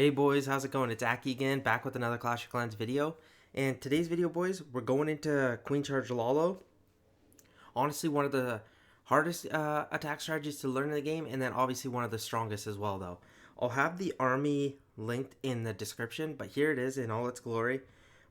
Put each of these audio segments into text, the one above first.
Hey boys, how's it going? It's Aki again, back with another Clash of Clans video. And today's video, boys, we're going into Queen Charge Lalo. Honestly, one of the hardest attack strategies to learn in the game, and then obviously one of the strongest as well, though. I'll have the army linked in the description, but here it is in all its glory.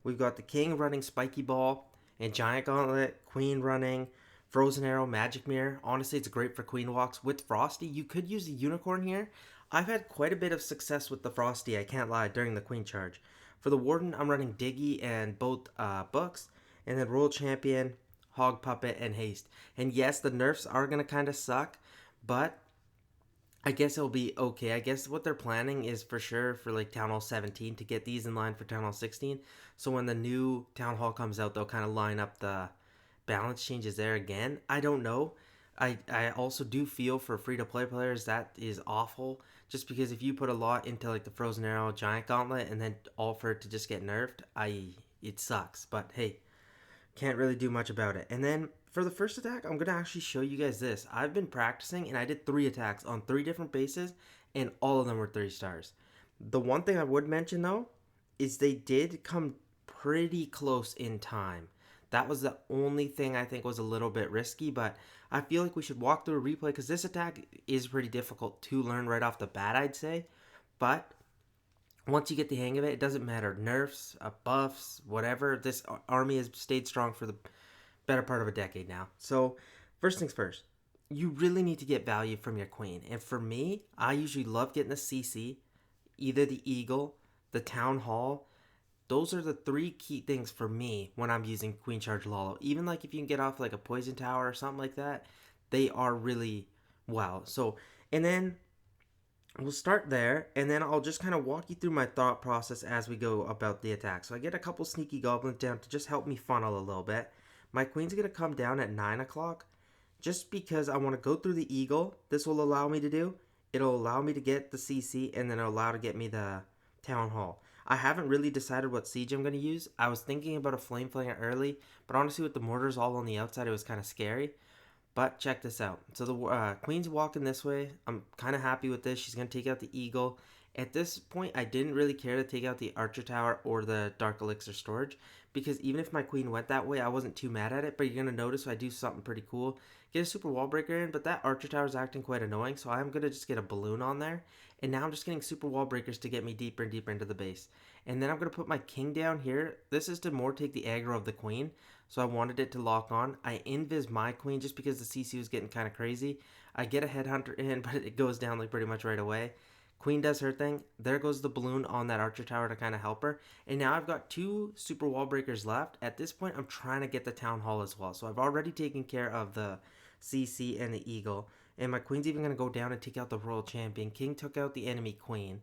We've got the King running Spiky Ball, and Giant Gauntlet, Queen running Frozen Arrow, Magic Mirror. Honestly, it's great for Queen walks. With Frosty, you could use the Unicorn here. I've had quite a bit of success with the Frosty, I can't lie, during the Queen Charge. For the Warden, I'm running Diggy and both books, and then Royal Champion, Hog Puppet, and Haste. And yes, the nerfs are going to kind of suck, but I guess it'll be okay. I guess what they're planning is for sure for like Town Hall 17 to get these in line for Town Hall 16. So when the new Town Hall comes out, they'll kind of line up the balance changes there again. I don't know. I also do feel for free to play players that is awful. Just because if you put a lot into like the Frozen Arrow, Giant Gauntlet, and then all for it to just get nerfed, it sucks. But hey, can't really do much about it. And then for the first attack, I'm going to actually show you guys this. I've been practicing and I did 3 attacks on 3 different bases and all of them were 3 stars. The one thing I would mention though is they did come pretty close in time. That was the only thing I think was a little bit risky, but I feel like we should walk through a replay because this attack is pretty difficult to learn right off the bat, I'd say. But once you get the hang of it, it doesn't matter. Nerfs, buffs, whatever. This army has stayed strong for the better part of a decade now. So, first things first, you really need to get value from your queen. And for me, I usually love getting the CC, either the Eagle, the Town Hall. Those are the 3 key things for me when I'm using Queen Charge Lalo. Even like if you can get off like a Poison Tower or something like that, they are really wow. So, and then we'll start there, and then I'll just kind of walk you through my thought process as we go about the attack. So I get a couple sneaky goblins down to just help me funnel a little bit. My queen's going to come down at 9 o'clock just because I want to go through the eagle. This will allow me to do. It'll allow me to get the CC, and then it'll allow to get me the town hall. I haven't really decided what siege I'm going to use. I was thinking about a flame flanger early, but honestly with the mortars all on the outside, it was kind of scary. But check this out. So the queen's walking this way. I'm kind of happy with this. She's going to take out the eagle. At this point, I didn't really care to take out the archer tower or the dark elixir storage because even if my queen went that way, I wasn't too mad at it. But you're going to notice I do something pretty cool. Get a super wall breaker in, but that archer tower is acting quite annoying. So I'm going to just get a balloon on there. And now I'm just getting super wall breakers to get me deeper and deeper into the base. And then I'm going to put my king down here. This is to more take the aggro of the queen. So I wanted it to lock on. I invis my queen just because the CC was getting kind of crazy. I get a headhunter in, but it goes down like pretty much right away. Queen does her thing. There goes the balloon on that archer tower to kind of help her. And now I've got 2 super wall breakers left. At this point, I'm trying to get the town hall as well. So I've already taken care of the CC and the eagle. And my queen's even going to go down and take out the royal champion. King took out the enemy queen.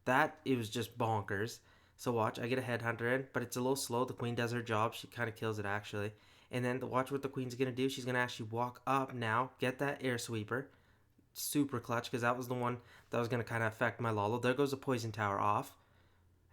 It was just bonkers. So watch, I get a headhunter in, but it's a little slow. The queen does her job. She kind of kills it actually. And then watch what the queen's going to do. She's going to actually walk up now, get that air sweeper. Super clutch because that was the one that was going to kind of affect my Lalo. There goes the poison tower off.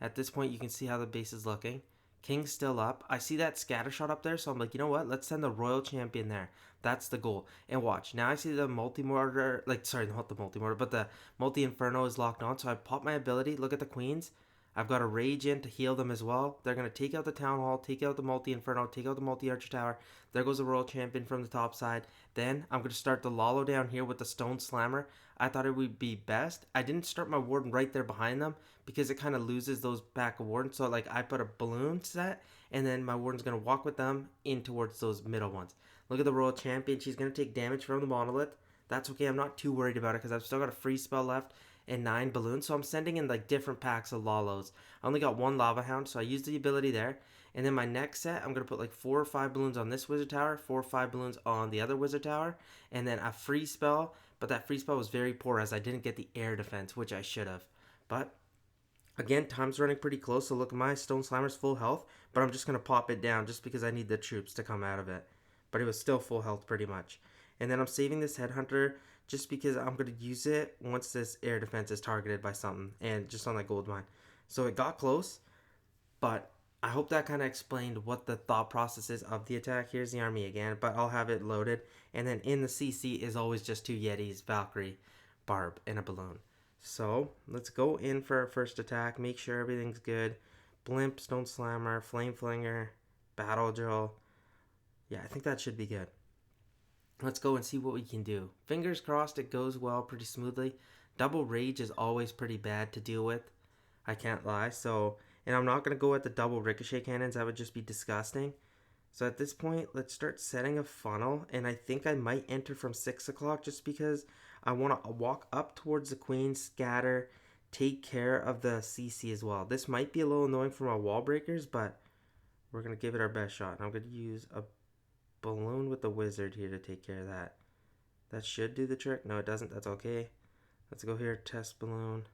At this point, you can see how the base is looking. King's still up. I see that scatter shot up there, so I'm like, you know what? Let's send the royal champion there. That's the goal. And watch. Now I see the multi-mortar, not the multi-mortar, but the multi-inferno is locked on. So I pop my ability. Look at the queens. I've got a rage in to heal them as well. They're going to take out the town hall, take out the multi-inferno, take out the multi-archer tower. There goes the royal champion from the top side. Then I'm going to start the Lalo down here with the stone slammer. I thought it would be best. I didn't start my warden right there behind them because it kind of loses those back of wardens. So like I put a balloon set and then my warden's going to walk with them in towards those middle ones. Look at the royal champion. She's going to take damage from the monolith. That's okay. I'm not too worried about it because I've still got a free spell left and 9 balloons. So I'm sending in like different packs of Lalos. I only got 1 lava hound, so I used the ability there. And then my next set, I'm going to put like 4 or 5 balloons on this wizard tower, 4 or 5 balloons on the other wizard tower, and then a free spell. But that free spell was very poor as I didn't get the air defense, which I should have. But again, time's running pretty close, so look, my stone slammer's full health, but I'm just going to pop it down just because I need the troops to come out of it. But it was still full health pretty much. And then I'm saving this headhunter just because I'm going to use it once this air defense is targeted by something and just on that gold mine. So it got close, but I hope that kind of explained what the thought process is of the attack. Here's the army again, but I'll have it loaded. And then in the CC is always just 2 Yetis, Valkyrie, Barb, and a balloon. So let's go in for our first attack. Make sure everything's good. Blimp, Stone Slammer, Flame Flinger, Battle Drill. Yeah, I think that should be good. Let's go and see what we can do. Fingers crossed it goes well pretty smoothly. Double Rage is always pretty bad to deal with. I can't lie. So, and I'm not going to go at the double Ricochet cannons. That would just be disgusting. So at this point, let's start setting a funnel. And I think I might enter from 6 o'clock just because I want to walk up towards the queen, scatter, take care of the CC as well. This might be a little annoying for my wall breakers, but we're going to give it our best shot. And I'm going to use a balloon with the wizard here to take care of that. That should do the trick. No, it doesn't. That's okay. Let's go here, test balloon.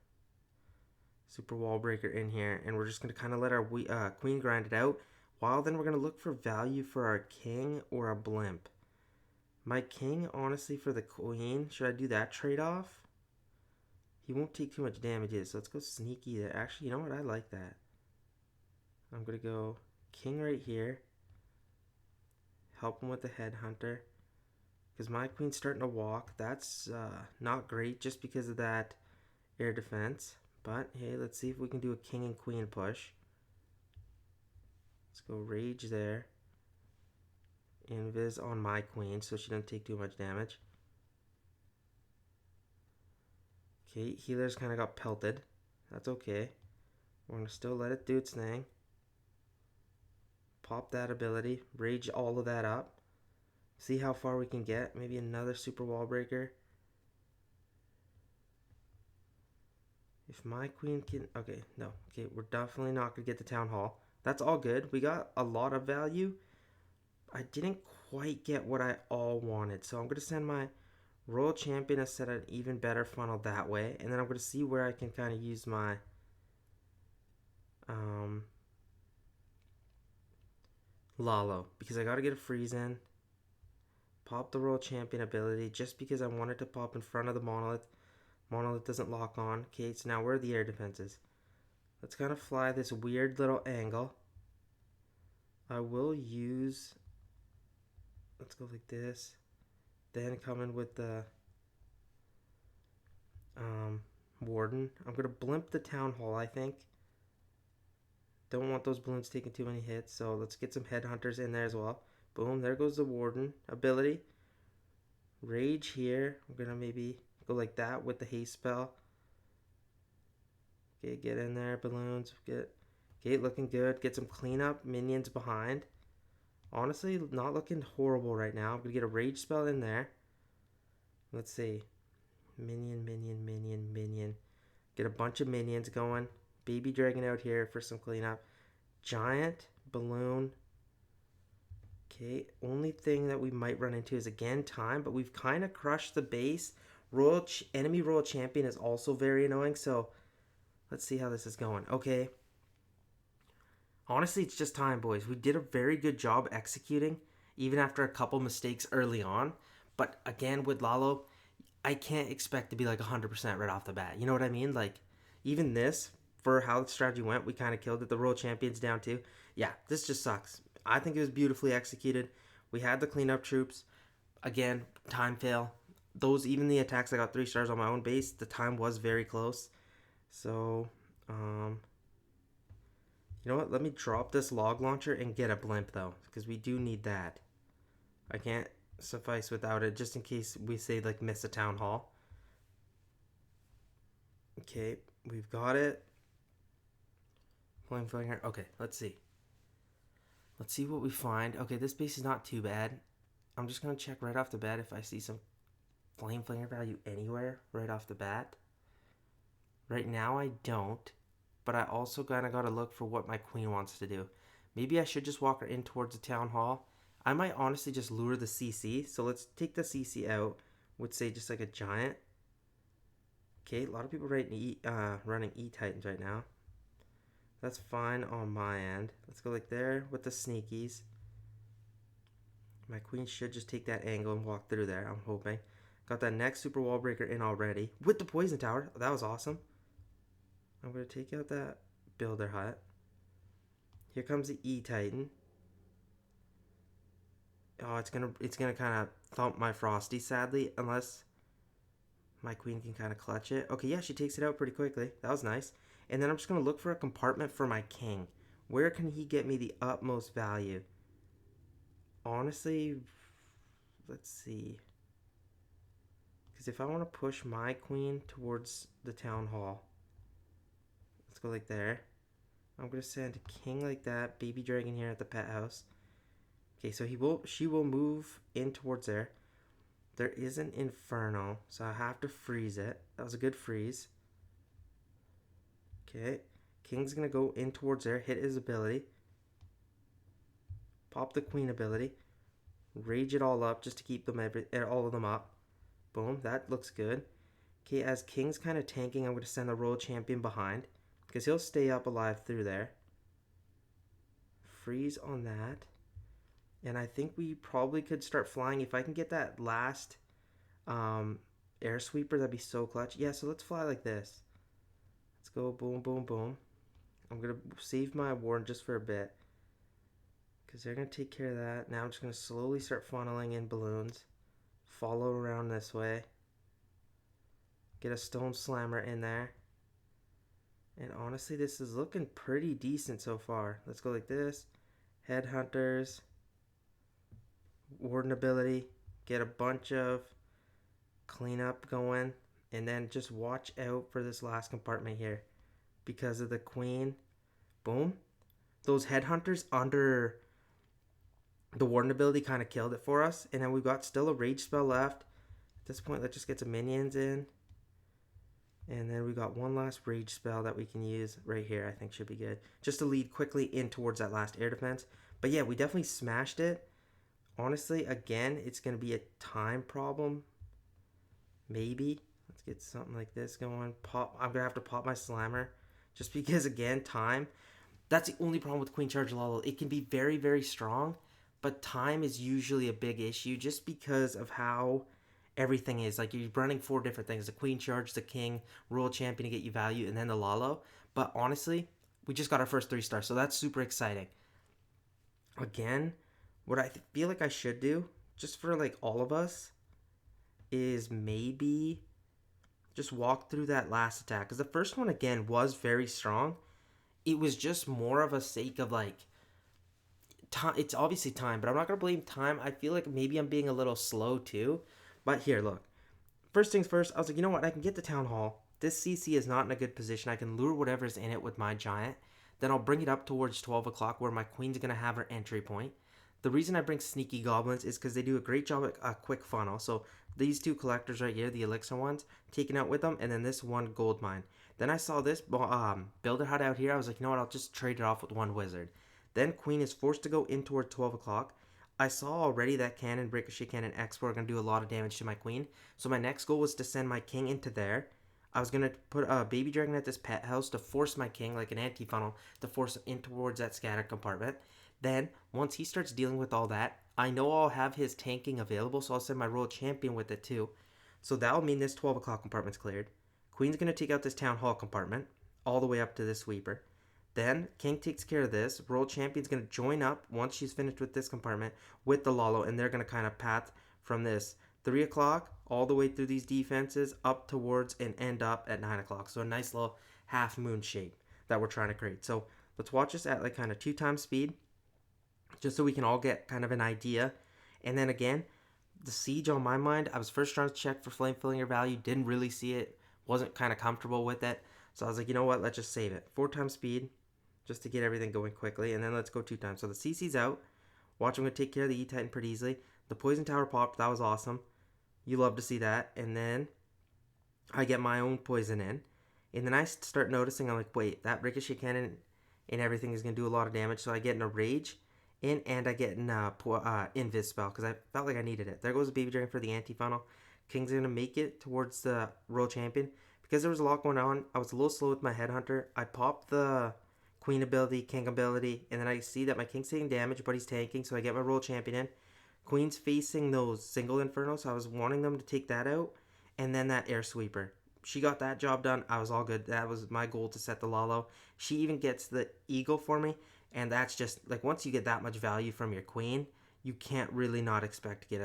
Super wall breaker in here. And we're just going to kind of let our queen grind it out. While then we're going to look for value for our king or a blimp. My king, honestly, for the queen. Should I do that trade-off? He won't take too much damage yet, so let's go sneaky there. Actually, you know what? I like that. I'm going to go king right here. Help him with the headhunter. Because my queen's starting to walk. That's not great just because of that air defense. But, hey, let's see if we can do a king and queen push. Let's go rage there. Invis on my queen so she doesn't take too much damage. Okay, healer's kind of got pelted. That's okay. We're going to still let it do its thing. Pop that ability. Rage all of that up. See how far we can get. Maybe another super wall breaker. If my queen can... Okay, no. Okay, we're definitely not going to get the town hall. That's all good. We got a lot of value. I didn't quite get what I all wanted. So I'm going to send my Royal Champion to set an even better funnel that way. And then I'm going to see where I can kind of use my... Lalo. Because I got to get a freeze in. Pop the Royal Champion ability just because I wanted to pop in front of the Monolith. Monolith doesn't lock on. Okay, so now where are the air defenses? Let's kind of fly this weird little angle. I will use... Let's go like this. Then come in with the Warden. I'm going to blimp the Town Hall, I think. Don't want those balloons taking too many hits, so let's get some headhunters in there as well. Boom, there goes the Warden ability. Rage here. I'm going to maybe go like that with the haste spell. Okay, get in there, balloons. Okay, looking good. Get some cleanup, minions behind. Honestly, not looking horrible right now. I'm going to get a rage spell in there. Let's see. Minion, minion, minion, minion. Get a bunch of minions going. Baby dragon out here for some cleanup. Giant, balloon. Okay, only thing that we might run into is again time, but we've kind of crushed the base. Enemy Royal Champion is also very annoying, so let's see how this is going. Okay. Honestly, it's just time, boys. We did a very good job executing, even after a couple mistakes early on. But again, with Lalo, I can't expect to be like 100% right off the bat. You know what I mean? Like, even this, for how the strategy went, we kind of killed it. The Royal Champion's down too. Yeah, this just sucks. I think it was beautifully executed. We had the cleanup troops. Again, time fail. Even the attacks I got 3 stars on my own base, the time was very close. So, you know what? Let me drop this log launcher and get a blimp, though, because we do need that. I can't suffice without it, just in case we say, like, miss a town hall. Okay, we've got it. Flame Flinger. Okay, let's see. Let's see what we find. Okay, this base is not too bad. I'm just going to check right off the bat if I see some Flame Flinger value anywhere right off the bat. Right now, I don't. But I also kind of got to look for what my queen wants to do. Maybe I should just walk her in towards the town hall. I might honestly just lure the CC. So let's take the CC out. Would say just like a giant. Okay, a lot of people running E-Titans right now. That's fine on my end. Let's go like there with the sneakies. My queen should just take that angle and walk through there, I'm hoping. Got that next super wall breaker in already. With the poison tower. That was awesome. I'm going to take out that builder hut. Here comes the E-Titan. Oh, it's gonna kind of thump my Frosty, sadly, unless My queen can kind of clutch it. Okay, yeah, she takes it out pretty quickly. That was nice. And then I'm just going to look for a compartment for my king. Where can he get me the utmost value? Honestly, let's see. Because if I want to push my queen towards the town hall, let's go like there. I'm going to send a king like that, baby dragon here at the pet house. Okay, so she will move in towards there. There is an inferno, so I have to freeze it. That was a good freeze. Okay, king's gonna go in towards there, hit his ability, pop the queen ability, rage it all up just to keep them all of them up. Boom, that looks good. Okay, as king's kind of tanking, I'm gonna send the royal champion behind because he'll stay up alive through there. Freeze on that. And I think we probably could start flying. If I can get that last air sweeper, that'd be so clutch. Yeah, so let's fly like this. Let's go boom, boom, boom. I'm going to save my ward just for a bit because they're going to take care of that. Now I'm just going to slowly start funneling in balloons. Follow around this way. Get a stone slammer in there. And honestly, this is looking pretty decent so far. Let's go like this. Headhunters. Warden ability, get a bunch of cleanup going, and then just watch out for this last compartment here because of the queen. Boom. Those headhunters under the warden ability kind of killed it for us, and then we've got still a rage spell left. At this point, let's just get some minions in, and then we got one last rage spell that we can use right here. I think should be good just to lead quickly in towards that last air defense. But yeah, we definitely smashed it. Honestly, again, it's going to be a time problem. Maybe. Let's get something like this going. I'm going to have to pop my slammer. Just because, again, time. That's the only problem with Queen Charge Lalo. It can be very, very strong. But time is usually a big issue. Just because of how everything is. Like, you're running 4 different things. The Queen Charge, the King, Royal Champion to get you value, and then the Lalo. But honestly, we just got our first 3 stars. So that's super exciting. Again, what I feel like I should do, just for like all of us, is maybe just walk through that last attack. Because the first one, again, was very strong. It was just more of a sake of like, time. It's obviously time, but I'm not going to blame time. I feel like maybe I'm being a little slow too. But here, look. First things first, I was like, you know what? I can get the town hall. This CC is not in a good position. I can lure whatever's in it with my giant. Then I'll bring it up towards 12 o'clock where my queen's going to have her entry point. The reason I bring sneaky goblins is because they do a great job at a quick funnel. So these 2 collectors right here, the elixir ones, taken out with them, and then this 1 gold mine. Then I saw this builder hut out here. I was like, you know what? I'll just trade it off with 1 wizard. Then queen is forced to go in toward 12 o'clock. I saw already that cannon, ricochet cannon, export are going to do a lot of damage to my queen. So my next goal was to send my king into there. I was going to put a baby dragon at this pet house to force my king, like an anti-funnel, to force him in towards that scatter compartment. Then, once he starts dealing with all that, I know I'll have his tanking available, so I'll send my royal champion with it too. So that'll mean this 12 o'clock compartment's cleared. Queen's going to take out this town hall compartment, all the way up to this sweeper. Then, king takes care of this. Royal champion's going to join up, once she's finished with this compartment, with the Lalo, and they're going to kind of path from this 3 o'clock all the way through these defenses up towards and end up at 9 o'clock. So a nice little half moon shape that we're trying to create. So let's watch this at like kind of 2 times speed, just so we can all get kind of an idea. And then again, the siege on my mind, I was first trying to check for flame filling value, didn't really see it, wasn't kind of comfortable with it. So I was like, you know what, let's just save it. 4 times speed, just to get everything going quickly. And then let's go 2 times. So the CC's out. Watch, I'm going to take care of the E-Titan pretty easily. The poison tower popped, that was awesome. You love to see that. And then I get my own poison in. And then I start noticing, I'm like, wait, that ricochet cannon and everything is going to do a lot of damage. So I get in a rage. And I get an invis spell because I felt like I needed it. There goes the baby dragon for the anti-funnel. King's going to make it towards the royal champion. Because there was a lot going on, I was a little slow with my headhunter. I popped the queen ability, king ability, and then I see that my king's taking damage, but he's tanking, so I get my royal champion in. Queen's facing those single infernos, so I was wanting them to take that out. And then that air sweeper. She got that job done. I was all good. That was my goal to set the Lalo. She even gets the eagle for me. And that's just, like, once you get that much value from your queen, you can't really not expect to get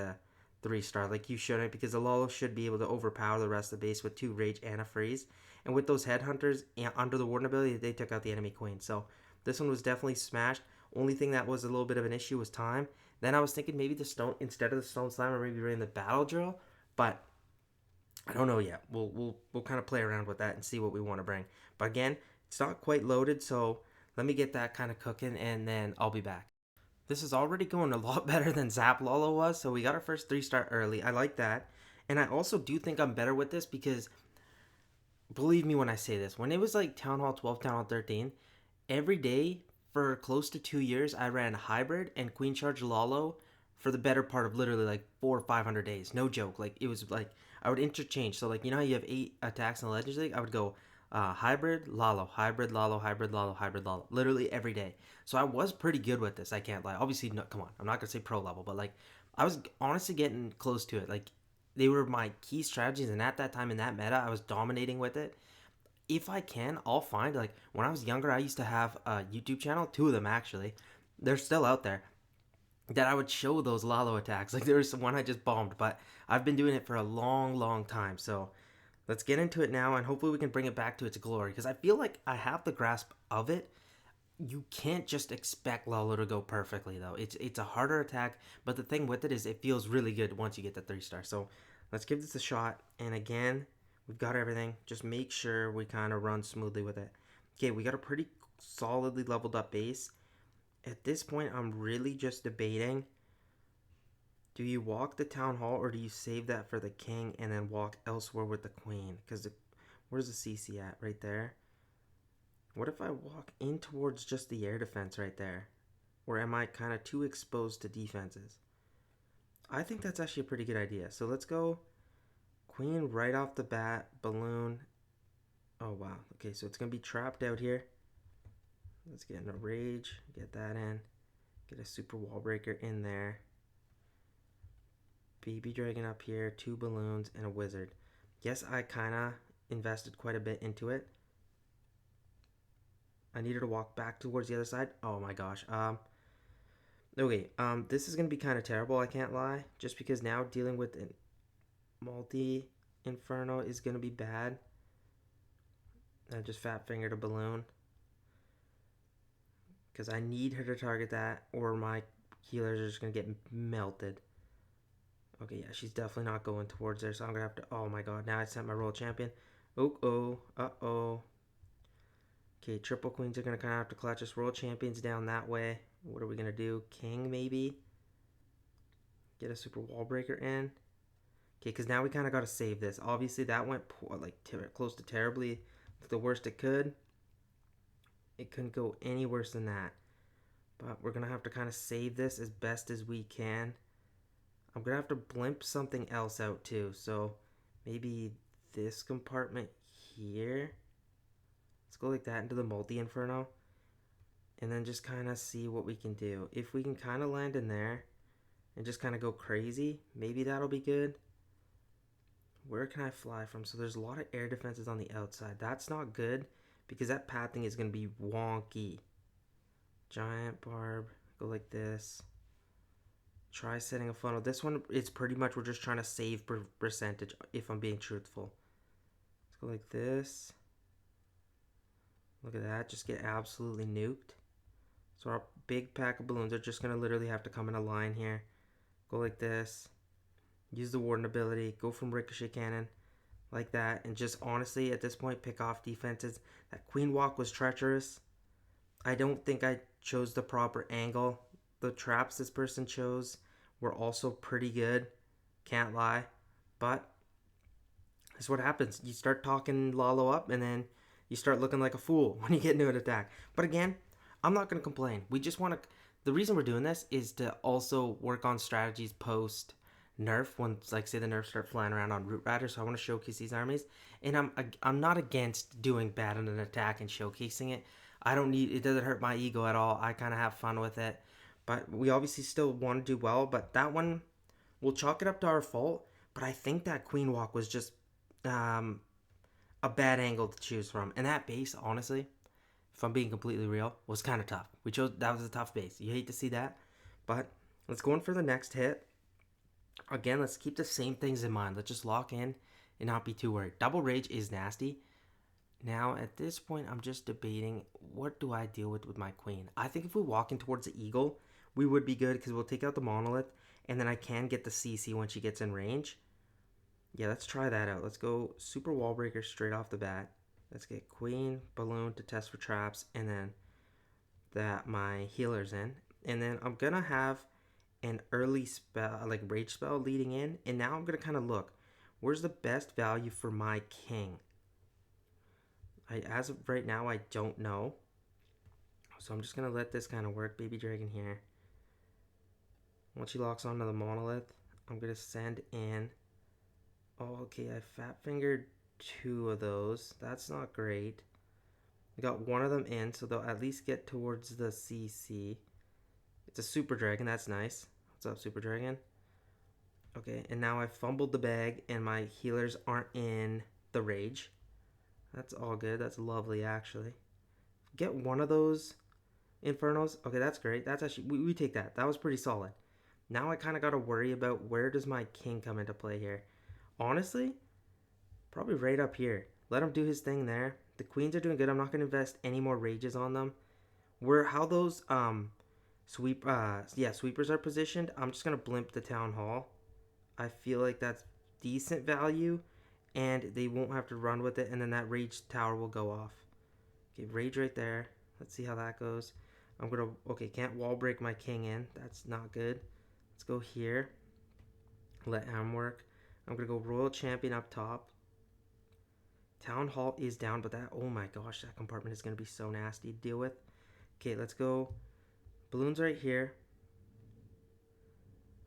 3-star. Like, you shouldn't, because the Lalo should be able to overpower the rest of the base with 2 rage and a freeze. And with those headhunters under the warden ability, they took out the enemy queen. So this one was definitely smashed. Only thing that was a little bit of an issue was time. Then I was thinking maybe the stone, instead of the stone slammer, maybe running the battle drill, but I don't know yet. We'll kind of play around with that and see what we want to bring. But again, it's not quite loaded, so let me get that kind of cooking, and then I'll be back. This is already going a lot better than Zap Lalo was, so we got our first 3-star early. I like that. And I also do think I'm better with this because, believe me when I say this, when it was like Town Hall 12, Town Hall 13, every day for close to 2 years, I ran Hybrid and Queen Charge Lalo for the better part of literally like 400 or 500 days. No joke. Like, it was like, I would interchange. So, like, you know how you have 8 attacks in the Legends League? I would go Hybrid, Lalo, Hybrid, Lalo, Hybrid, Lalo, Hybrid, Lalo. Literally every day. So I was pretty good with this. I can't lie. Obviously, no, come on. I'm not going to say pro level, but like, I was honestly getting close to it. Like, they were my key strategies, and at that time in that meta, I was dominating with it. If I can, I'll find, like, when I was younger, I used to have a YouTube channel, 2 of them actually. They're still out there, that I would show those Lalo attacks. Like, there was one I just bombed, but I've been doing it for a long, long time. So let's get into it now, and hopefully we can bring it back to its glory, because I feel like I have the grasp of it. You can't just expect Lalo to go perfectly, though. It's a harder attack, but the thing with it is it feels really good once you get the 3-star. So let's give this a shot, and again, we've got everything. Just make sure we kind of run smoothly with it. Okay, we got a pretty solidly leveled up base. At this point, I'm really just debating, do you walk the Town Hall, or do you save that for the king and then walk elsewhere with the queen? Because where's the CC at? Right there. What if I walk in towards just the air defense right there? Or am I kind of too exposed to defenses? I think that's actually a pretty good idea. So let's go queen right off the bat, balloon. Oh, wow. Okay, so it's going to be trapped out here. Let's get in a rage, get that in. Get a super wall breaker in there. Baby dragon up here, 2 balloons, and a wizard. Yes, I kind of invested quite a bit into it. I needed to walk back towards the other side. Oh my gosh. Okay, this is going to be kind of terrible, I can't lie. Just because now dealing with a multi-inferno is going to be bad. I just fat fingered a balloon. Because I need her to target that, or my healers are just going to get melted. Okay, yeah, she's definitely not going towards there, so I'm going to have to... Oh my god, now I sent my royal champion. Oh, uh-oh. Okay, triple queens are going to kind of have to clutch us. Royal champions down that way. What are we going to do? King, maybe? Get a super wall breaker in. Okay, because now we kind of got to save this. Obviously, that went close to terribly. The worst it could. It couldn't go any worse than that. But we're going to have to kind of save this as best as we can. I'm going to have to blimp something else out too. So maybe this compartment here. Let's go like that into the multi-inferno. And then just kind of see what we can do. If we can kind of land in there and just kind of go crazy, maybe that'll be good. Where can I fly from? So there's a lot of air defenses on the outside. That's not good because that pathing is going to be wonky. Giant barb. Go like this. Try setting a funnel. This one, it's pretty much we're just trying to save percentage if I'm being truthful. Let's go like this. Look at that. Just get absolutely nuked. So our big pack of balloons are just going to literally have to come in a line here. Go like this. Use the warden ability. Go from ricochet cannon like that. And just honestly, at this point, pick off defenses. That queen walk was treacherous. I don't think I chose the proper angle. The traps this person chose were also pretty good. Can't lie. But that's what happens. You start talking Lalo up and then you start looking like a fool when you get into an attack. But again, I'm not going to complain. We just want to... The reason we're doing this is to also work on strategies post nerf, when, like, say the nerfs start flying around on Root Rider. So I want to showcase these armies. And I'm not against doing bad in an attack and showcasing it. I don't need... It doesn't hurt my ego at all. I kind of have fun with it. But we obviously still want to do well. But that one, we'll chalk it up to our fault. But I think that queen walk was just a bad angle to choose from. And that base, honestly, if I'm being completely real, was kind of tough. That was a tough base. You hate to see that. But let's go in for the next hit. Again, let's keep the same things in mind. Let's just lock in and not be too worried. Double rage is nasty. Now, at this point, I'm just debating what do I deal with my queen. I think if we walk in towards the eagle, we would be good because we'll take out the monolith, and then I can get the CC when she gets in range. Yeah, let's try that out. Let's go super wall breaker straight off the bat. Let's get queen, balloon to test for traps, and then that my healer's in. And then I'm going to have an early spell, like rage spell leading in. And now I'm going to kind of look. Where's the best value for my king? As of right now, I don't know. So I'm just going to let this kind of work. Baby dragon here. Once she locks onto the monolith, I'm going to send in. Oh, okay, I fat fingered 2 of those. That's not great. I got 1 of them in, so they'll at least get towards the CC. It's a super dragon. That's nice. What's up, super dragon? Okay, and now I fumbled the bag, and my healers aren't in the rage. That's all good. That's lovely, actually. Get 1 of those infernos. Okay, that's great. That's actually we take that. That was pretty solid. Now I kind of got to worry about where does my king come into play here. Honestly, probably right up here. Let him do his thing there. The queens are doing good. I'm not going to invest any more rages on them. How those sweepers are positioned, I'm just going to blimp the town hall. I feel like that's decent value, and they won't have to run with it, and then that rage tower will go off. Okay, rage right there. Let's see how that goes. Okay, can't wall break my king in. That's not good. Let's go here. Let him work. I'm going to go royal champion up top. Town hall is down, but oh my gosh, that compartment is going to be so nasty to deal with. Okay, let's go. Balloons right here.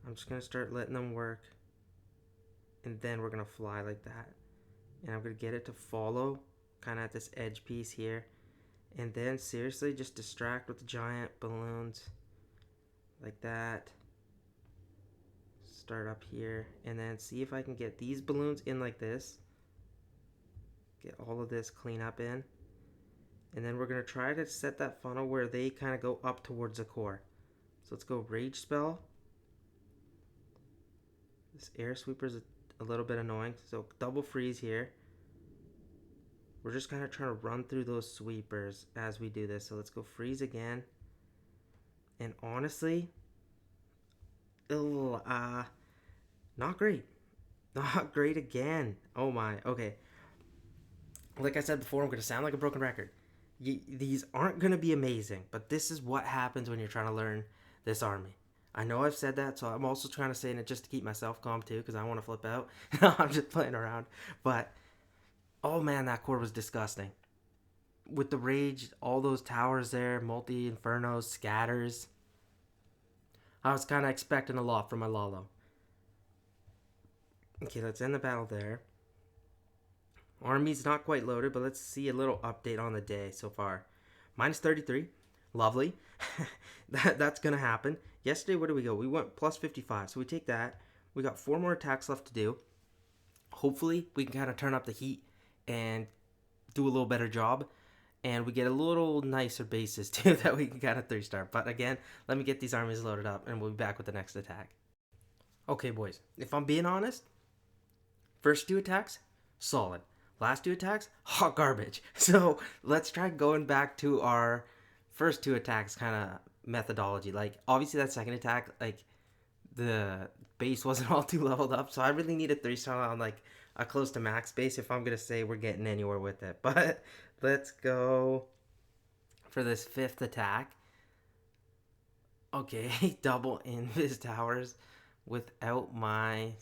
I'm just going to start letting them work. And then we're going to fly like that. And I'm going to get it to follow kind of at this edge piece here. And then seriously, just distract with the giant balloons like that. Start up here. And then see if I can get these balloons in like this. Get all of this clean up in. And then we're going to try to set that funnel where they kind of go up towards the core. So let's go rage spell. This air sweeper is a little bit annoying. So double freeze here. We're just kind of trying to run through those sweepers as we do this. So let's go freeze again. And honestly, not great. Not great again. Oh my. Okay. Like I said before, I'm going to sound like a broken record. These aren't going to be amazing, but this is what happens when you're trying to learn this army. I know I've said that, so I'm also trying to say it just to keep myself calm too, because I want to flip out. I'm just playing around. But, oh man, that core was disgusting. With the rage, all those towers there, multi-infernos, scatters. I was kind of expecting a lot from my Lalo. Okay, let's end the battle there. Army's not quite loaded, but let's see a little update on the day so far. Minus 33. Lovely. That's going to happen. Yesterday, where did we go? We went plus 55, so we take that. We got 4 more attacks left to do. Hopefully, we can kind of turn up the heat and do a little better job. And we get a little nicer bases, too, that we can kind of 3-star. But again, let me get these armies loaded up, and we'll be back with the next attack. Okay, boys. If I'm being honest, first 2 attacks, solid. Last 2 attacks, hot garbage. So let's try going back to our first 2 attacks kind of methodology. Like, obviously that second attack, like, the base wasn't all too leveled up. So I really need a 3-star on, like, a close to max base if I'm going to say we're getting anywhere with it. But let's go for this 5th attack. Okay, double invis towers without my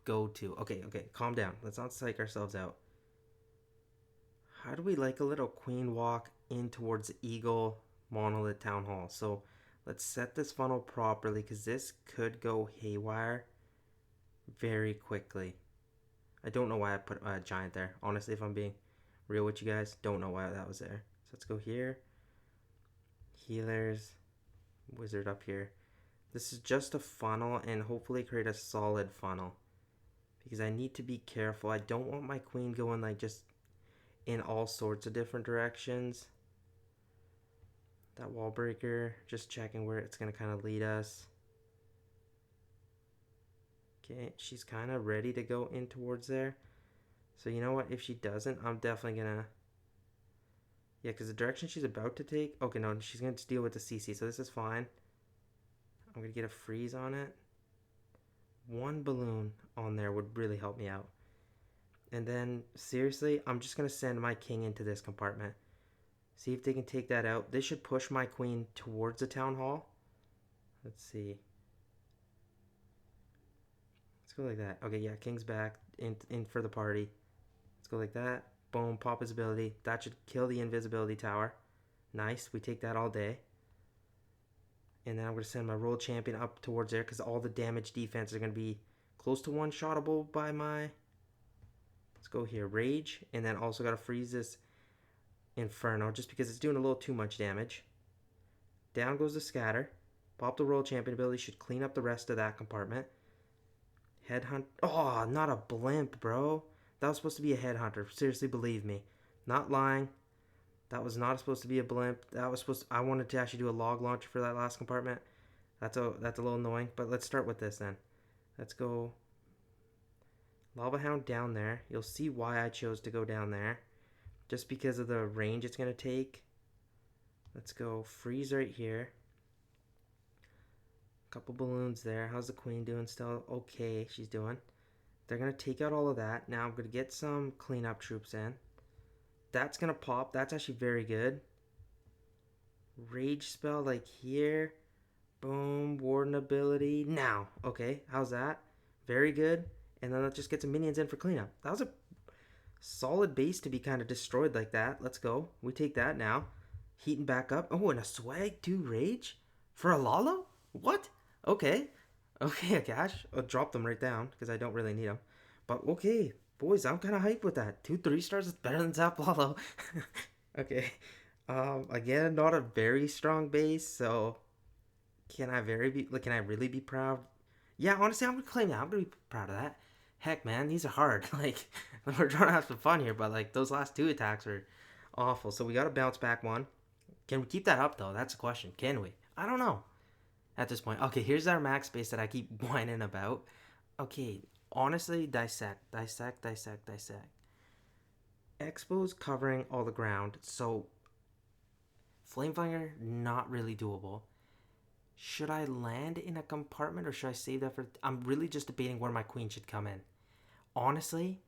go-to. Okay, calm down. Let's not psych ourselves out. How do we like a little queen walk in towards the eagle monolith town hall? So let's set this funnel properly because this could go haywire very quickly. I don't know why I put a giant there. Honestly, if I'm being real with you guys, don't know why that was there. So let's go here. Healers. Wizard up here. This is just a funnel and hopefully create a solid funnel. Because I need to be careful. I don't want my queen going like just in all sorts of different directions. That wall breaker, just checking where it's going to kind of lead us. Okay, she's kind of ready to go in towards there. So you know what? If she doesn't, I'm definitely gonna... Yeah, because the direction she's about to take... Okay, no, she's gonna deal with the CC, so this is fine. I'm gonna get a freeze on it. One balloon on there would really help me out. And then, seriously, I'm just gonna send my king into this compartment. See if they can take that out. This should push my queen towards the town hall. Let's see. Let's go like that. Okay, yeah, king's back in for the party. Let's go like that. Boom, pop his ability. That should kill the invisibility tower. Nice, we take that all day. And then I'm going to send my royal champion up towards there because all the damage defense are going to be close to one-shotable by my... Let's go here, rage. And then also got to freeze this inferno just because it's doing a little too much damage. Down goes the scatter. Pop the royal champion ability. Should clean up the rest of that compartment. Headhunt. Oh, not a blimp, bro. That was supposed to be a headhunter. Seriously, believe me. Not lying. That was not supposed to be a blimp. That was supposed to, I wanted to actually do a log launcher for that last compartment. That's a little annoying. But let's start with this then. Let's go Lava Hound down there. You'll see why I chose to go down there. Just because of the range it's going to take. Let's go freeze right here. Couple balloons there. How's the queen doing still? Okay, she's doing. They're going to take out all of that. Now I'm going to get some cleanup troops in. That's going to pop. That's actually very good. Rage spell like here. Boom. Warden ability. Now. Okay, how's that? Very good. And then let's just get some minions in for cleanup. That was a solid base to be kind of destroyed like that. Let's go. We take that now. Heating back up. Oh, and a swag 2 rage? For a Lalo? What? Okay. Okay, Akash. I'll drop them right down because I don't really need them. But okay, boys, I'm kind of hyped with that. 2 3-stars is better than Zap Lalo. Okay. Again, not a very strong base, so can I really be proud? Yeah, honestly, I'm gonna claim that. I'm gonna be proud of that. Heck, man, these are hard. Like, we're trying to have some fun here, but like those last 2 attacks are awful. So we got to bounce back one. Can we keep that up though? That's a question. Can we? I don't know. At this point. Okay, here's our max base that I keep whining about. Okay, honestly, dissect. Expo's covering all the ground, so Flamefinger, not really doable. Should I land in a compartment or should I save that for... I'm really just debating where my queen should come in. Honestly,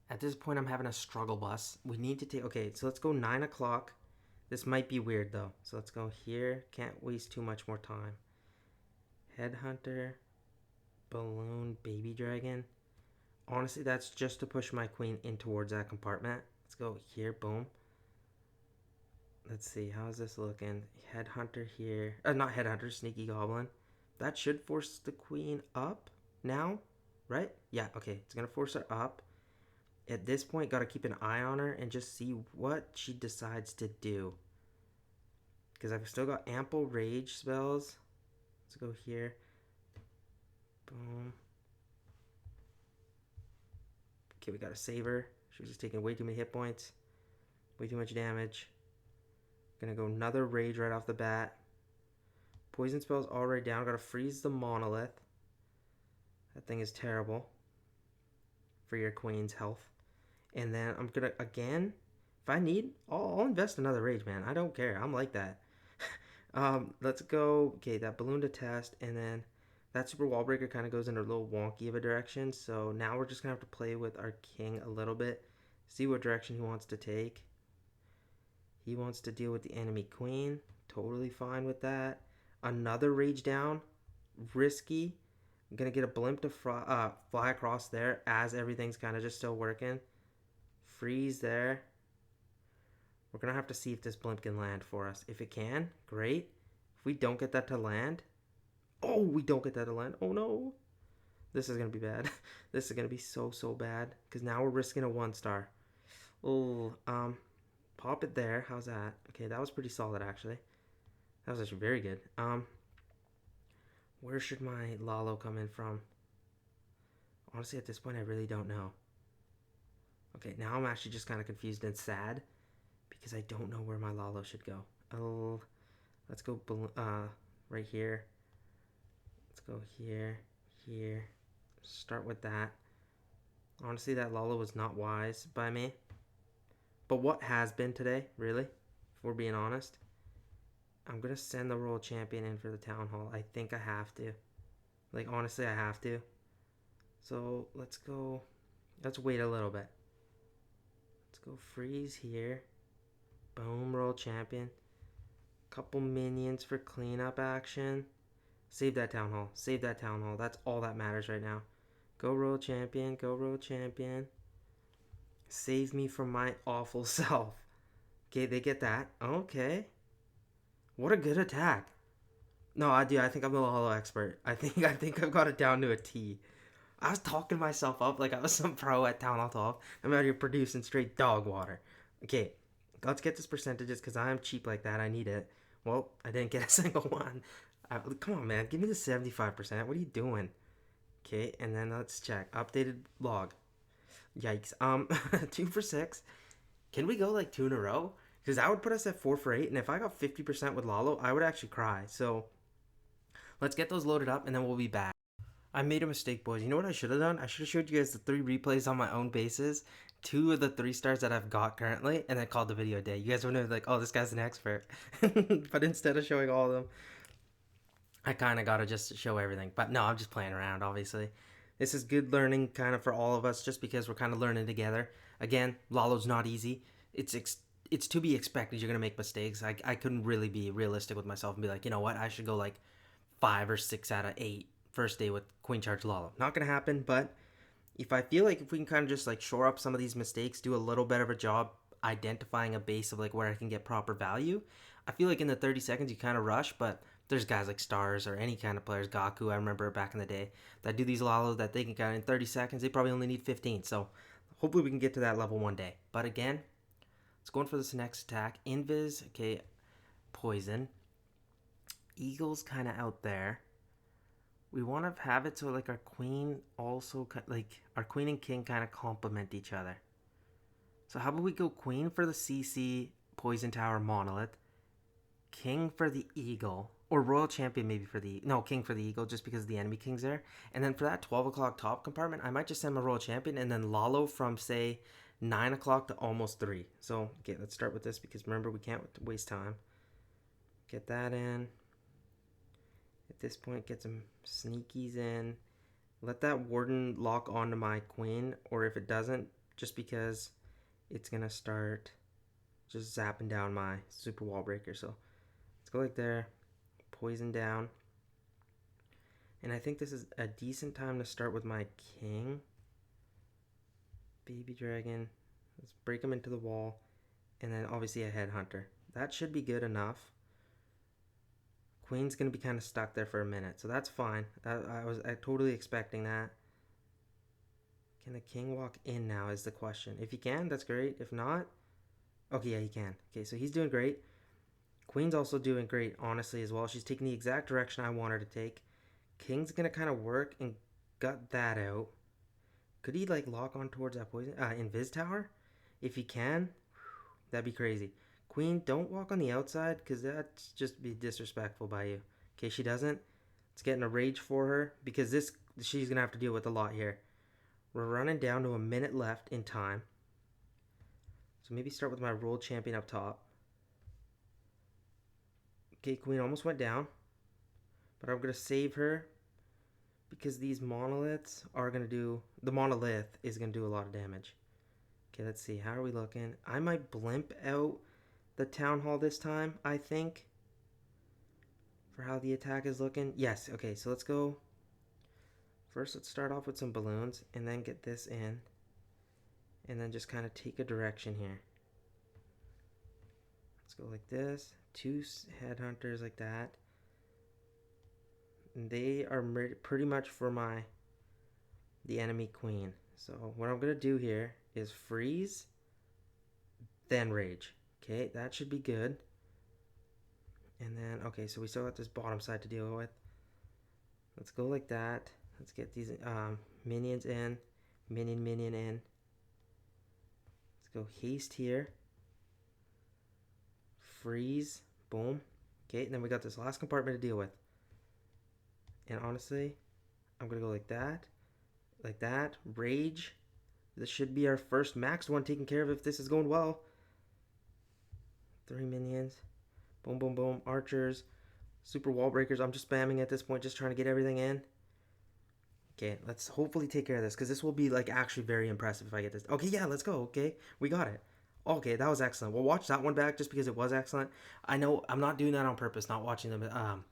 at this point, I'm having a struggle bus. We need to take... Okay, so let's go 9 o'clock. This might be weird, though. So let's go here. Can't waste too much more time. Headhunter. Balloon. Baby dragon. Honestly, that's just to push my queen in towards that compartment. Let's go here. Boom. Let's see. How's this looking? Headhunter here. Not headhunter. Sneaky goblin. That should force the queen up now. Right? Yeah, okay. It's going to force her up. At this point, got to keep an eye on her and just see what she decides to do. Because I've still got ample rage spells. Let's go here. Boom. Okay, we got to save her. She was just taking way too many hit points. Way too much damage. Gonna go another rage right off the bat. Poison spell's already down. Got to freeze the monolith. That thing is terrible for your queen's health. And then I'm gonna, again, if I need, I'll invest another rage, man. I don't care. I'm like that. Let's go. Okay, that balloon to test, and then that super wall breaker kind of goes in a little wonky of a direction. So now we're just gonna have to play with our king a little bit, see what direction he wants to take. He wants to deal with the enemy queen. Totally fine with that. Another rage down. Risky. I'm gonna get a blimp to fly across there as everything's kind of just still working. Freeze there. We're gonna have to see if this blimp can land for us. If it can, great. If we don't get that to land, oh, we don't get that to land. Oh no, this is gonna be bad. This is gonna be so bad because now we're risking a 1-star. Oh, pop it there. How's that? Okay, that was pretty solid actually. That was actually very good. Where should my Lalo come in from? Honestly, at this point, I really don't know. Okay, now I'm actually just kind of confused and sad because I don't know where my Lalo should go. Oh, let's go right here. Let's go here, here. Start with that. Honestly, that Lalo was not wise by me. But what has been today, really, if we're being honest? I'm going to send the World Champion in for the Town Hall. I think I have to. Like, honestly, I have to. So, let's go. Let's wait a little bit. Let's go freeze here. Boom, World Champion. Couple minions for cleanup action. Save that Town Hall. Save that Town Hall. That's all that matters right now. Go World Champion. Go World Champion. Save me from my awful self. Okay, they get that. Okay. What a good attack. No, I do. I think I'm the Lalo expert. I think I've got it down to a T. I was talking myself up like I was some pro at Town Hall 12. I'm out here producing straight dog water. Okay, let's get this percentages because I'm cheap like that. I need it. Well, I didn't get a single one. Come on, man. Give me the 75%. What are you doing? Okay, and then let's check. Updated log. Yikes. 2 for 6. Can we go like 2 in a row? Because that would put us at 4 for 8. And if I got 50% with Lalo, I would actually cry. So let's get those loaded up and then we'll be back. I made a mistake, boys. You know what I should have done? I should have showed you guys the 3 replays on my own bases. 2 of the 3 stars that I've got currently. And then called the video a day. You guys would have been like, oh, this guy's an expert. But instead of showing all of them, I kind of got to just show everything. But no, I'm just playing around, obviously. This is good learning kind of for all of us just because we're kind of learning together. Again, Lalo's not easy. It's to be expected. You're going to make mistakes. I couldn't really be realistic with myself and be like, you know what? I should go like 5 or 6 out of 8 first day with Queen Charge Lalo. Not going to happen, but if I feel like if we can kind of just like shore up some of these mistakes, do a little bit of a job identifying a base of like where I can get proper value, I feel like in the 30 seconds you kind of rush, but there's guys like Stars or any kind of players, Gaku, I remember back in the day, that do these Lalos that they can kind of in 30 seconds, they probably only need 15. So hopefully we can get to that level one day. But again, let's go in for this next attack. Invis, okay, Poison. Eagle's kind of out there. We want to have it so like our queen also, like our queen and king kind of complement each other. So how about we go queen for the CC Poison Tower Monolith, king for the eagle, or royal champion maybe for the, no, king for the eagle just because the enemy king's there. And then for that 12 o'clock top compartment, I might just send my royal champion and then Lalo from say 9 o'clock to almost 3. So, okay, let's start with this because remember we can't waste time. Get that in. At this point, get some sneakies in. Let that warden lock onto my queen, or if it doesn't, just because it's going to start just zapping down my super wall breaker. So let's go like there. Poison down. And I think this is a decent time to start with my king. Baby dragon. Let's break him into the wall. And then obviously a headhunter. That should be good enough. Queen's going to be kind of stuck there for a minute. So that's fine. I was totally expecting that. Can the king walk in now is the question. If he can, that's great. If not, okay, yeah, he can. Okay, so he's doing great. Queen's also doing great, honestly, as well. She's taking the exact direction I want her to take. King's going to kind of work and gut that out. Could he, like, lock on towards that poison? Invis tower? If he can, that'd be crazy. Queen, don't walk on the outside, because that's just be disrespectful by you. Okay, she doesn't. It's getting a rage for her, because she's going to have to deal with a lot here. We're running down to a minute left in time. So maybe start with my world champion up top. Okay, Queen almost went down. But I'm going to save her because these monoliths are going to do... The monolith is going to do a lot of damage. Okay, let's see. How are we looking? I might blimp out the town hall this time, I think. For how the attack is looking. Yes, okay, so let's go. First, let's start off with some balloons and then get this in. And then just kind of take a direction here. Let's go like this. 2 headhunters like that. And they are pretty much for the enemy queen. So what I'm going to do here is freeze, then rage. Okay, that should be good. And then, okay, so we still got this bottom side to deal with. Let's go like that. Let's get these minions in. Minion in. Let's go haste here. Freeze. Boom. Okay, and then we got this last compartment to deal with. And honestly, I'm going to go like that. Like that. Rage. This should be our first max one taken care of if this is going well. 3 minions. Boom, boom, boom. Archers. Super wall breakers. I'm just spamming at this point, just trying to get everything in. Okay, let's hopefully take care of this, because this will be like actually very impressive if I get this. Okay, yeah, let's go. Okay, we got it. Okay, that was excellent. We'll watch that one back just because it was excellent. I know I'm not doing that on purpose, not watching them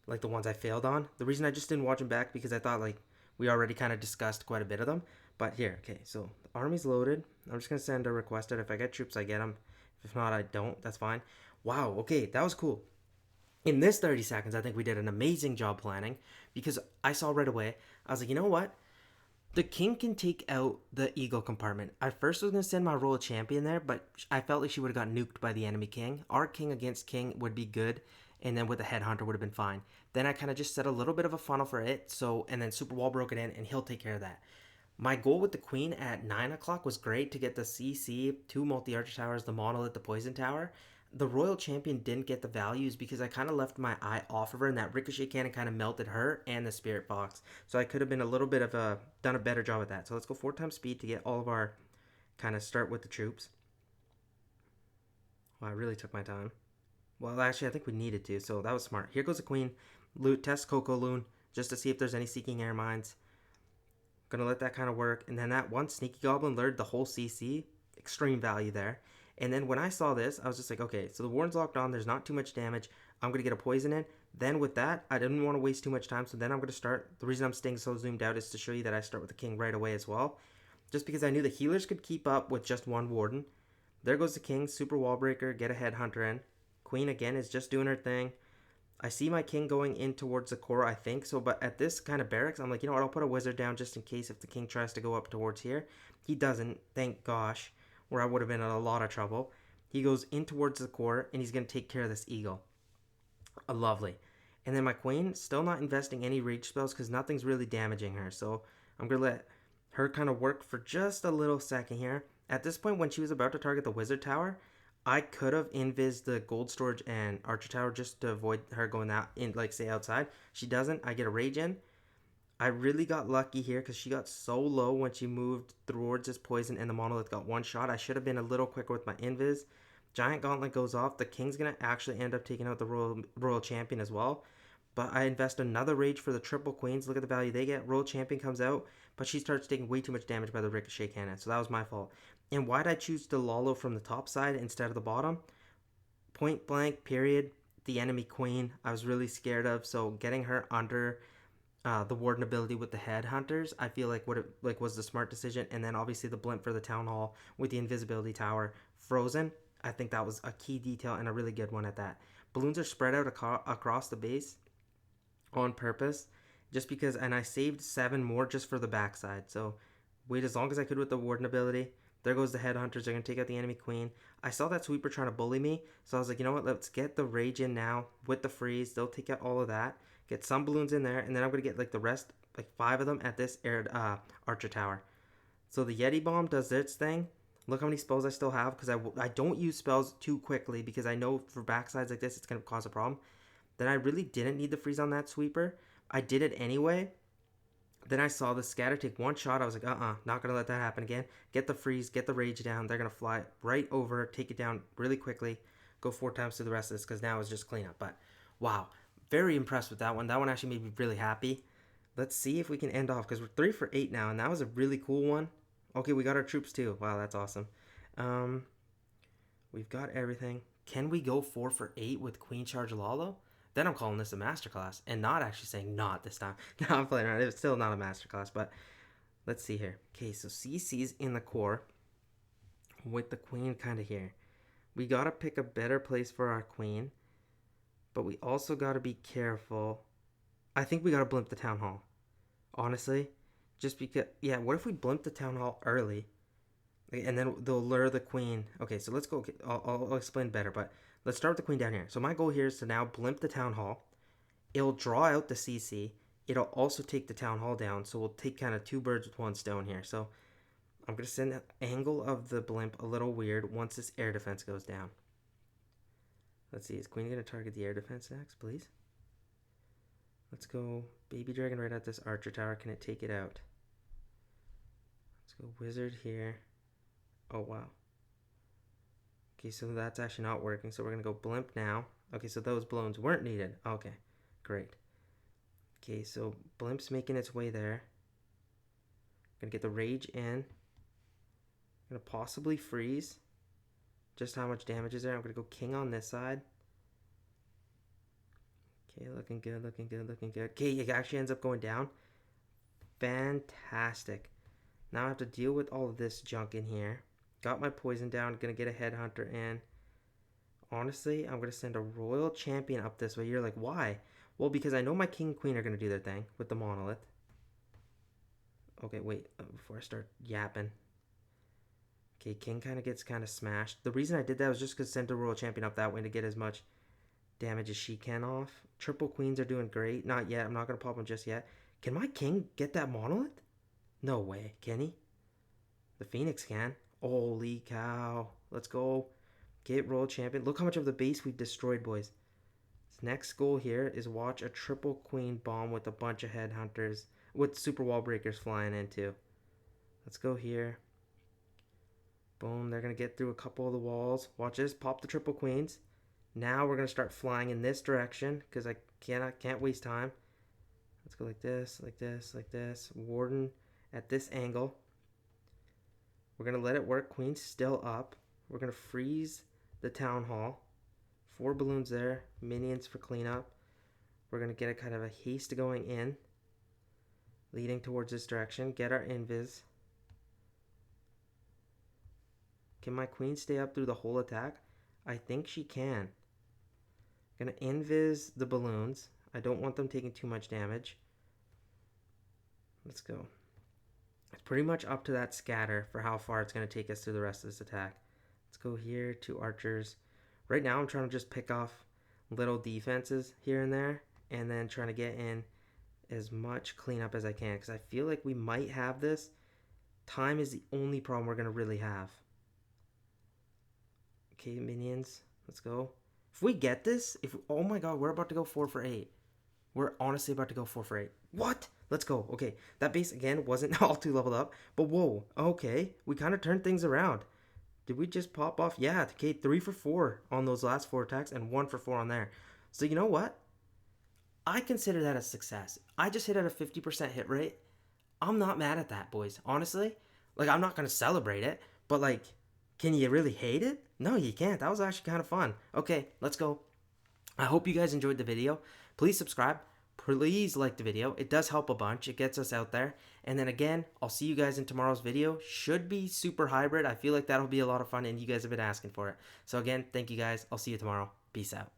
like the ones I failed on. The reason I just didn't watch them back because I thought like we already kind of discussed quite a bit of them. But here, okay, so the army's loaded. I'm just gonna send a request out. If I get troops, I get them. If not, I don't. That's fine. Wow. Okay, that was cool. In this 30 seconds, I think we did an amazing job planning because I saw right away. I was like, you know what? The king can take out the eagle compartment. I first was going to send my royal champion there, but I felt like she would have got nuked by the enemy king. Our king against king would be good, and then with the headhunter would have been fine. Then I kind of just set a little bit of a funnel for it, and then Super Wall broke it in, and he'll take care of that. My goal with the queen at 9 o'clock was great to get the CC, 2 multi-archer towers, the monolith, the poison tower. The royal champion didn't get the values because I kind of left my eye off of her, and that ricochet cannon kind of melted her and the spirit box. So I could have been a little bit of done a better job at that. So let's go 4 times speed to get all of our kind of start with the troops. Well, I really took my time. Well, actually, I think we needed to, so that was smart. Here goes the queen. Loot, test Coco Loon, just to see if there's any seeking air mines. Gonna let that kind of work. And then that one sneaky goblin lured the whole CC. Extreme value there. And then when I saw this, I was just like, okay, so the warden's locked on. There's not too much damage. I'm going to get a poison in. Then with that, I didn't want to waste too much time. So then I'm going to start. The reason I'm staying so zoomed out is to show you that I start with the king right away as well. Just because I knew the healers could keep up with just one warden. There goes the king. Super wall breaker. Get a headhunter in. Queen again is just doing her thing. I see my king going in towards the core, I think. So, but at this kind of barracks, I'm like, you know what? I'll put a wizard down just in case if the king tries to go up towards here. He doesn't, thank gosh, where I would have been in a lot of trouble. He goes in towards the core, and he's going to take care of this eagle. Lovely. And then my queen, still not investing any rage spells because nothing's really damaging her. So I'm going to let her kind of work for just a little second here. At this point, when she was about to target the wizard tower, I could have invised the gold storage and archer tower just to avoid her going out in, like, say, outside. She doesn't. I get a rage in. I really got lucky here because she got so low when she moved towards this poison and the monolith got one shot. I should have been a little quicker with my invis. Giant gauntlet goes off. The king's going to actually end up taking out the royal champion as well. But I invest another rage for the triple queens. Look at the value they get. Royal champion comes out, but she starts taking way too much damage by the ricochet cannon. So that was my fault. And why did I choose the Lalo from the top side instead of the bottom? Point blank, period. The enemy queen I was really scared of. So getting her under the warden ability with the headhunters, I feel like was the smart decision. And then obviously the blimp for the town hall with the invisibility tower frozen. I think that was a key detail and a really good one at that. Balloons are spread out across the base on purpose, just because, and I saved 7 more just for the backside. So wait as long as I could with the warden ability. There goes the headhunters. They're going to take out the enemy queen. I saw that sweeper trying to bully me, so I was like, you know what, let's get the rage in now with the freeze. They'll take out all of that, get some balloons in there, and then I'm going to get like the rest, like 5 of them at this archer tower. So the Yeti bomb does its thing. Look how many spells I still have, because I don't use spells too quickly because I know for backsides like this it's going to cause a problem. Then I really didn't need the freeze on that sweeper. I did it anyway. Then I saw the scatter take one shot. I was like, not going to let that happen again. Get the freeze, get the rage down. They're going to fly right over, take it down really quickly. Go 4 times to the rest of this because now it's just cleanup. But wow, very impressed with that one. That one actually made me really happy. Let's see if we can end off because we're 3 for 8 now, and that was a really cool one. Okay, we got our troops too. Wow, that's awesome. We've got everything. Can we go 4 for 8 with Queen Charge Lalo? Then I'm calling this a masterclass and not actually saying not this time. No, I'm playing around. It's still not a masterclass, but let's see here. Okay, so CC's in the core with the queen kind of here. We got to pick a better place for our queen, but we also got to be careful. I think we got to blimp the town hall, honestly. Just because, yeah, what if we blimp the town hall early? And then they'll lure the queen. Okay, so let's go. Okay, I'll explain better, but let's start with the queen down here. So my goal here is to now blimp the town hall. It'll draw out the CC. It'll also take the town hall down. So we'll take kind of 2 birds with 1 stone here. So I'm going to send the angle of the blimp a little weird once this air defense goes down. Let's see. Is queen going to target the air defense next, please? Let's go baby dragon right at this archer tower. Can it take it out? Let's go wizard here. Oh, wow. Okay, so that's actually not working. So we're going to go blimp now. Okay, so those balloons weren't needed. Okay, great. Okay, so blimp's making its way there. Gonna get the rage in. Gonna possibly freeze. Just how much damage is there? I'm gonna go king on this side. Okay, looking good, looking good, looking good. Okay, it actually ends up going down. Fantastic. Now I have to deal with all of this junk in here. Got my poison down. Gonna get a headhunter in. Honestly, I'm gonna send a royal champion up this way. You're like, why? Well, because I know my king and queen are gonna do their thing with the monolith. Okay, wait, before I start yapping. Okay, king kind of gets kind of smashed. The reason I did that was just because send a royal champion up that way to get as much damage as she can off. Triple queens are doing great. Not yet. I'm not going to pop them just yet. Can my king get that monolith? No way. Can he? The phoenix can. Holy cow. Let's go. Get royal champion. Look how much of the base we've destroyed, boys. His next goal here is watch a triple queen bomb with a bunch of headhunters with super wall breakers flying in too. Let's go here. Boom. They're going to get through a couple of the walls. Watch this. Pop the triple queens. Now we're going to start flying in this direction because I can't waste time. Let's go like this, like this, like this. Warden at this angle. We're going to let it work. Queen's still up. We're going to freeze the town hall. 4 balloons there. Minions for cleanup. We're going to get a kind of a haste going in. Leading towards this direction. Get our invis. Can my queen stay up through the whole attack? I think she can. Gonna invis the balloons. I don't want them taking too much damage. Let's go. It's pretty much up to that scatter for how far it's gonna take us through the rest of this attack. Let's go here, 2 archers. Right now I'm trying to just pick off little defenses here and there and then trying to get in as much cleanup as I can because I feel like we might have this. Time is the only problem we're gonna really have. Okay, minions. Let's go. If we get this, oh my god, we're about to go 4 for 8. We're honestly about to go 4 for 8. What? Let's go. Okay, that base again wasn't all too leveled up, but whoa, okay, we kind of turned things around. Did we just pop off? Yeah, okay, 3 for 4 on those last 4 attacks and 1 for 4 on there. So you know what? I consider that a success. I just hit at a 50% hit rate. I'm not mad at that, boys. Honestly, like I'm not gonna celebrate it, but like, can you really hate it? No, you can't. That was actually kind of fun. Okay, let's go. I hope you guys enjoyed the video. Please subscribe. Please like the video. It does help a bunch. It gets us out there. And then again, I'll see you guys in tomorrow's video. Should be super hybrid. I feel like that'll be a lot of fun and you guys have been asking for it. So again, thank you guys. I'll see you tomorrow. Peace out.